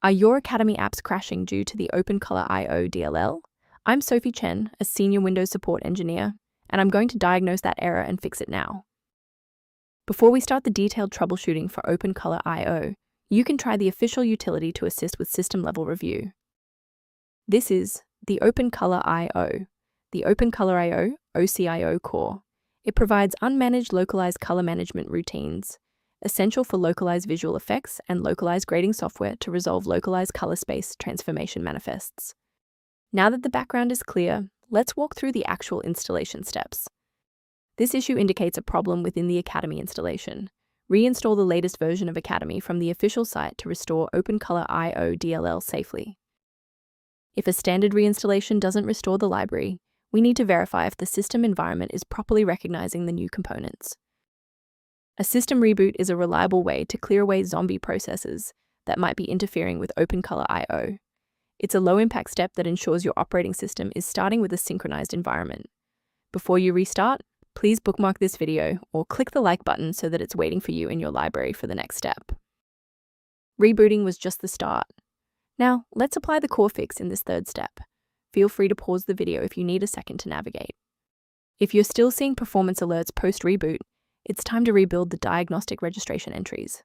Are your Academy apps crashing due to the Opencolorio.dll DLL? I'm Sophie Chen, a senior Windows support engineer, and I'm going to diagnose that error and fix it now. Before we start the detailed troubleshooting for Opencolorio, you can try the official utility to assist with system-level review. This is the Opencolorio, the Opencolorio OCIO core. It provides unmanaged localized color management routines, essential for localized visual effects and localized grading software to resolve localized color space transformation manifests. Now that the background is clear, let's walk through the actual installation steps. This issue indicates a problem within the Academy installation. Reinstall the latest version of Academy from the official site to restore Opencolorio DLL safely. If a standard reinstallation doesn't restore the library, we need to verify if the system environment is properly recognizing the new components. A system reboot is a reliable way to clear away zombie processes that might be interfering with Opencolorio. It's a low-impact step that ensures your operating system is starting with a synchronized environment. Before you restart, please bookmark this video or click the like button so that it's waiting for you in your library for the next step. Rebooting was just the start. Now, let's apply the core fix in this third step. Feel free to pause the video if you need a second to navigate. If you're still seeing performance alerts post-reboot, it's time to rebuild the diagnostic registration entries.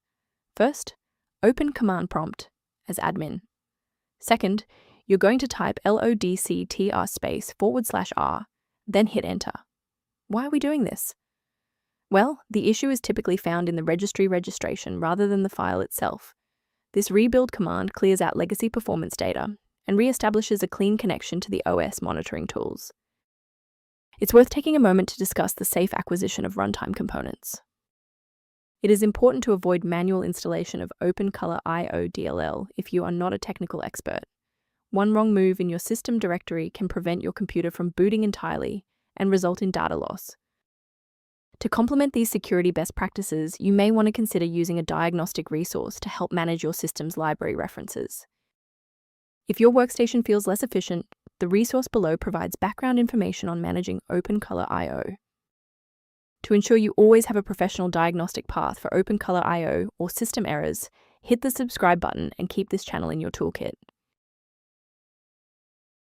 First, open command prompt as admin. Second, you're going to type locktr/r, then hit enter. Why are we doing this? Well, the issue is typically found in the registry registration rather than the file itself. This rebuild command clears out legacy performance data and reestablishes a clean connection to the OS monitoring tools. It's worth taking a moment to discuss the safe acquisition of runtime components. It is important to avoid manual installation of Opencolorio DLL if you are not a technical expert. One wrong move in your system directory can prevent your computer from booting entirely and result in data loss. To complement these security best practices, you may want to consider using a diagnostic resource to help manage your system's library references. If your workstation feels less efficient, the resource below provides background information on managing Opencolorio. To ensure you always have a professional diagnostic path for Opencolorio or system errors, hit the subscribe button and keep this channel in your toolkit.